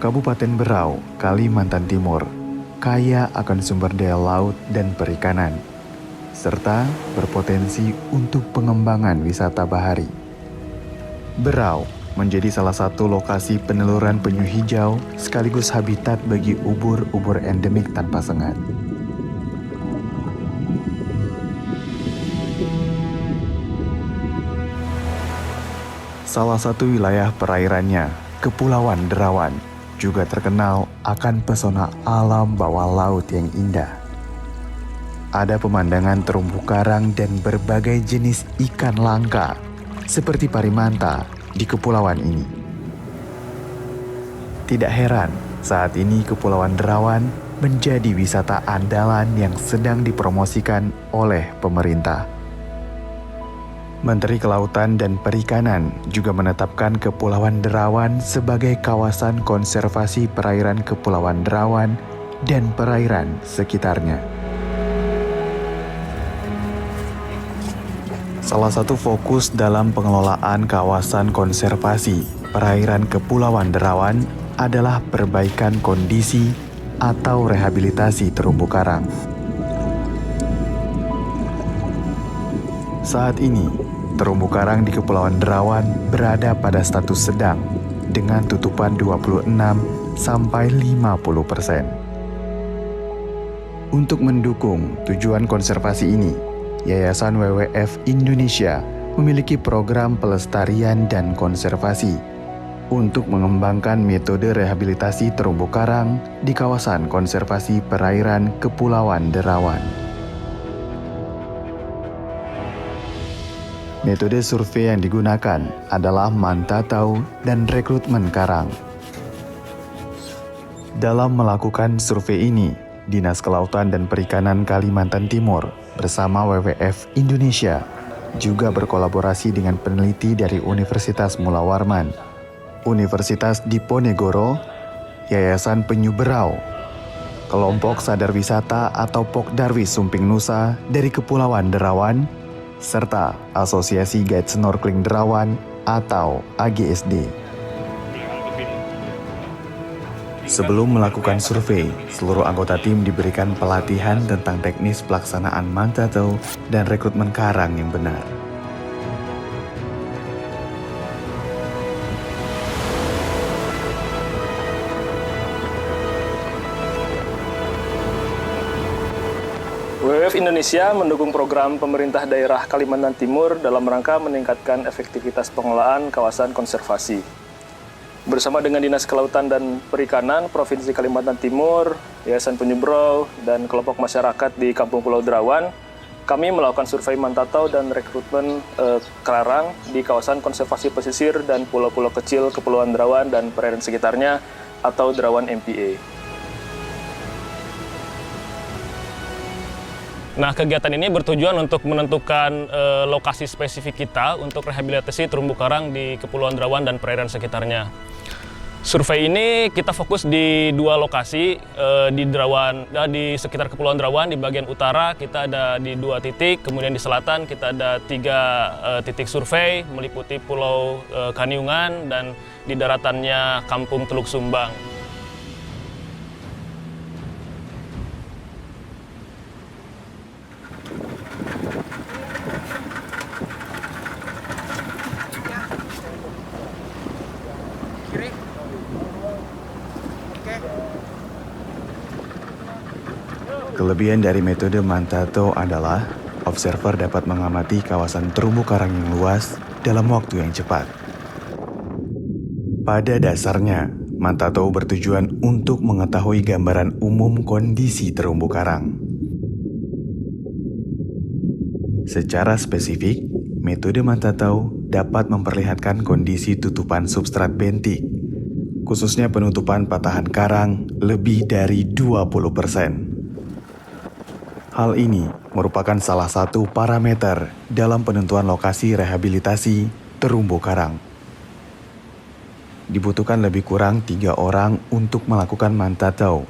Kabupaten Berau, Kalimantan Timur, kaya akan sumber daya laut dan perikanan, serta berpotensi untuk pengembangan wisata bahari. Berau menjadi salah satu lokasi peneluran penyu hijau sekaligus habitat bagi ubur-ubur endemik tanpa sengat. Salah satu wilayah perairannya, Kepulauan Derawan, juga terkenal akan pesona alam bawah laut yang indah. Ada pemandangan terumbu karang dan berbagai jenis ikan langka, seperti parimanta di kepulauan ini. Tidak heran, saat ini Kepulauan Derawan menjadi wisata andalan yang sedang dipromosikan oleh pemerintah. Menteri Kelautan dan Perikanan juga menetapkan Kepulauan Derawan sebagai kawasan konservasi perairan Kepulauan Derawan dan perairan sekitarnya. Salah satu fokus dalam pengelolaan kawasan konservasi perairan Kepulauan Derawan adalah perbaikan kondisi atau rehabilitasi terumbu karang. Saat ini, terumbu karang di Kepulauan Derawan berada pada status sedang dengan tutupan 26-50%. Untuk mendukung tujuan konservasi ini, Yayasan WWF Indonesia memiliki program pelestarian dan konservasi untuk mengembangkan metode rehabilitasi terumbu karang di kawasan konservasi perairan Kepulauan Derawan. Metode survei yang digunakan adalah mantatau dan rekrutmen karang. Dalam melakukan survei ini, Dinas Kelautan dan Perikanan Kalimantan Timur bersama WWF Indonesia juga berkolaborasi dengan peneliti dari Universitas Mula Warman, Universitas Diponegoro, Yayasan Penyu Berau, Kelompok Sadar Wisata atau Pokdarwis Sumping Nusa dari Kepulauan Derawan, serta Asosiasi Guide Snorkeling Derawan atau AGSD. Sebelum melakukan survei, seluruh anggota tim diberikan pelatihan tentang teknis pelaksanaan mantatau dan rekrutmen karang yang benar. WWF Indonesia mendukung program pemerintah daerah Kalimantan Timur dalam rangka meningkatkan efektivitas pengelolaan kawasan konservasi. Bersama dengan Dinas Kelautan dan Perikanan Provinsi Kalimantan Timur, Yayasan Penyu Berau, dan kelompok masyarakat di Kampung Pulau Derawan, kami melakukan survei mantatau dan rekrutmen karang di kawasan konservasi pesisir dan pulau-pulau kecil Kepulauan Derawan dan perairan sekitarnya atau Derawan MPA. Nah, kegiatan ini bertujuan untuk menentukan lokasi spesifik kita untuk rehabilitasi terumbu karang di Kepulauan Derawan dan perairan sekitarnya. Survei ini kita fokus di dua lokasi di Derawan, di sekitar Kepulauan Derawan. Di bagian utara kita ada di 2 titik, kemudian di selatan kita ada 3 titik survei meliputi Pulau Kaniungan dan di daratannya Kampung Teluk Sumbang. Kelebihan dari metode mantatau adalah observer dapat mengamati kawasan terumbu karang yang luas dalam waktu yang cepat. Pada dasarnya, mantatau bertujuan untuk mengetahui gambaran umum kondisi terumbu karang. Secara spesifik, metode mantatau dapat memperlihatkan kondisi tutupan substrat bentik, khususnya penutupan patahan karang lebih dari 20%. Hal ini merupakan salah satu parameter dalam penentuan lokasi rehabilitasi terumbu karang. Dibutuhkan lebih kurang 3 orang untuk melakukan mantatau.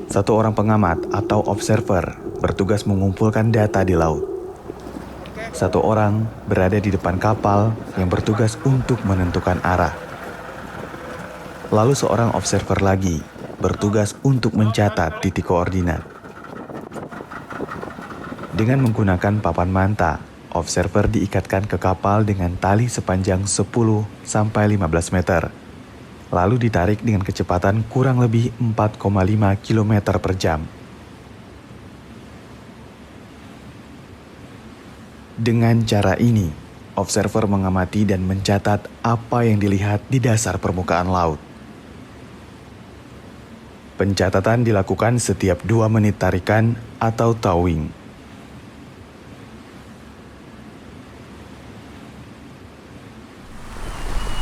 1 orang pengamat atau observer bertugas mengumpulkan data di laut. 1 orang berada di depan kapal yang bertugas untuk menentukan arah. Lalu seorang observer lagi bertugas untuk mencatat titik koordinat. Dengan menggunakan papan manta, observer diikatkan ke kapal dengan tali sepanjang 10-15 meter. Lalu ditarik dengan kecepatan kurang lebih 4,5 km per jam. Dengan cara ini, observer mengamati dan mencatat apa yang dilihat di dasar permukaan laut. Pencatatan dilakukan setiap 2 menit tarikan atau towing.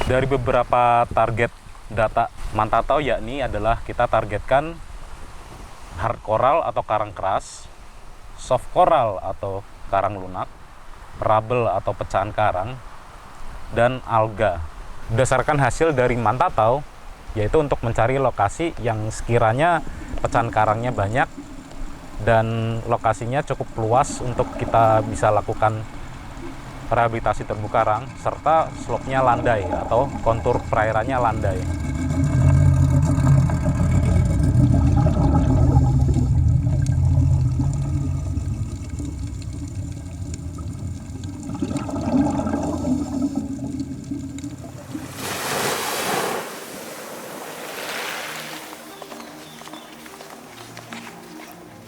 Dari beberapa target data Mantatau yakni adalah kita targetkan hard coral atau karang keras, soft coral atau karang lunak, rubble atau pecahan karang, dan alga. Berdasarkan hasil dari Mantatau, yaitu untuk mencari lokasi yang sekiranya pecahan karangnya banyak dan lokasinya cukup luas untuk kita bisa lakukan rehabilitasi terumbu karang, serta slope-nya landai atau kontur perairannya landai.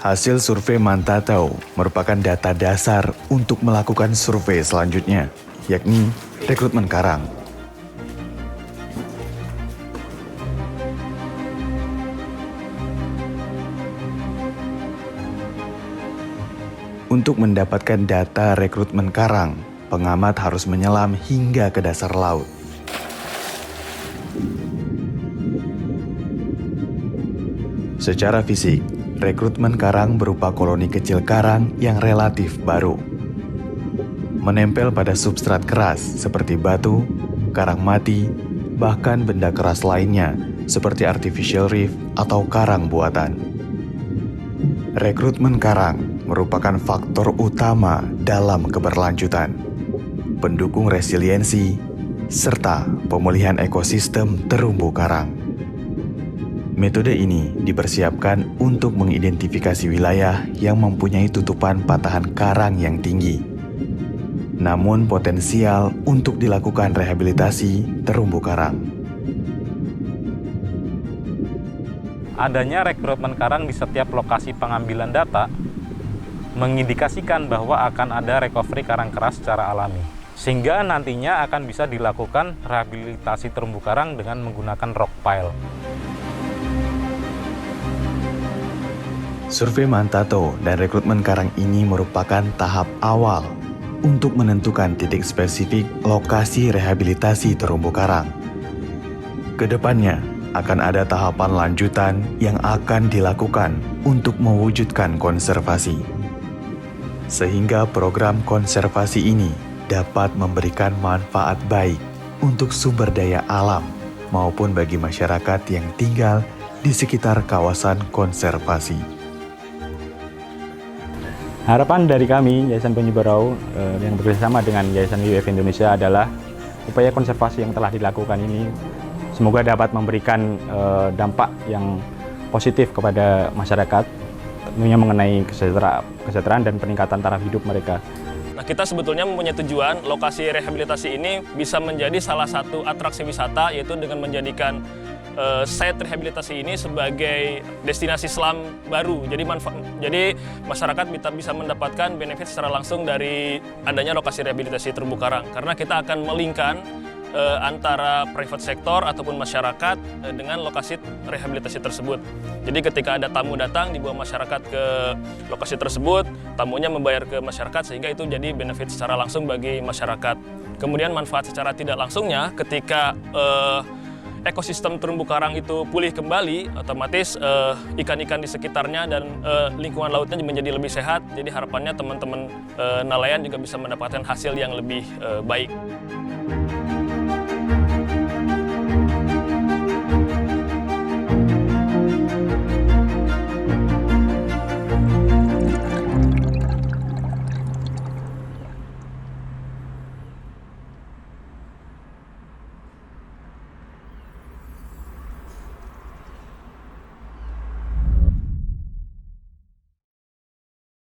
Hasil survei Mantatau merupakan data dasar untuk melakukan survei selanjutnya, yakni rekrutmen karang. Untuk mendapatkan data rekrutmen karang, pengamat harus menyelam hingga ke dasar laut. Secara fisik, rekrutmen karang berupa koloni kecil karang yang relatif baru. Menempel pada substrat keras seperti batu, karang mati, bahkan benda keras lainnya seperti artificial reef atau karang buatan. Rekrutmen karang merupakan faktor utama dalam keberlanjutan, pendukung resiliensi, serta pemulihan ekosistem terumbu karang. Metode ini dipersiapkan untuk mengidentifikasi wilayah yang mempunyai tutupan patahan karang yang tinggi, namun potensial untuk dilakukan rehabilitasi terumbu karang. Adanya rekrutmen karang di setiap lokasi pengambilan data mengindikasikan bahwa akan ada recovery karang keras secara alami, sehingga nantinya akan bisa dilakukan rehabilitasi terumbu karang dengan menggunakan rock pile. Survei Mantatau dan rekrutmen karang ini merupakan tahap awal untuk menentukan titik spesifik lokasi rehabilitasi terumbu karang. Kedepannya akan ada tahapan lanjutan yang akan dilakukan untuk mewujudkan konservasi, sehingga program konservasi ini dapat memberikan manfaat baik untuk sumber daya alam maupun bagi masyarakat yang tinggal di sekitar kawasan konservasi. Harapan dari kami, Yayasan Penyu Berau yang bekerjasama dengan Yayasan WWF Indonesia adalah upaya konservasi yang telah dilakukan ini semoga dapat memberikan dampak yang positif kepada masyarakat, tentunya mengenai kesejahteraan dan peningkatan taraf hidup mereka. Nah, kita sebetulnya mempunyai tujuan lokasi rehabilitasi ini bisa menjadi salah satu atraksi wisata, yaitu dengan menjadikan site rehabilitasi ini sebagai destinasi selam baru. Jadi masyarakat bisa mendapatkan benefit secara langsung dari adanya lokasi rehabilitasi terumbu karang. Karena kita akan melingkan antara private sector ataupun masyarakat dengan lokasi rehabilitasi tersebut. Jadi ketika ada tamu datang dibawa masyarakat ke lokasi tersebut, tamunya membayar ke masyarakat sehingga itu jadi benefit secara langsung bagi masyarakat. Kemudian manfaat secara tidak langsungnya ketika ekosistem terumbu karang itu pulih kembali, otomatis ikan-ikan di sekitarnya dan lingkungan lautnya menjadi lebih sehat. Jadi harapannya teman-teman nelayan juga bisa mendapatkan hasil yang lebih baik.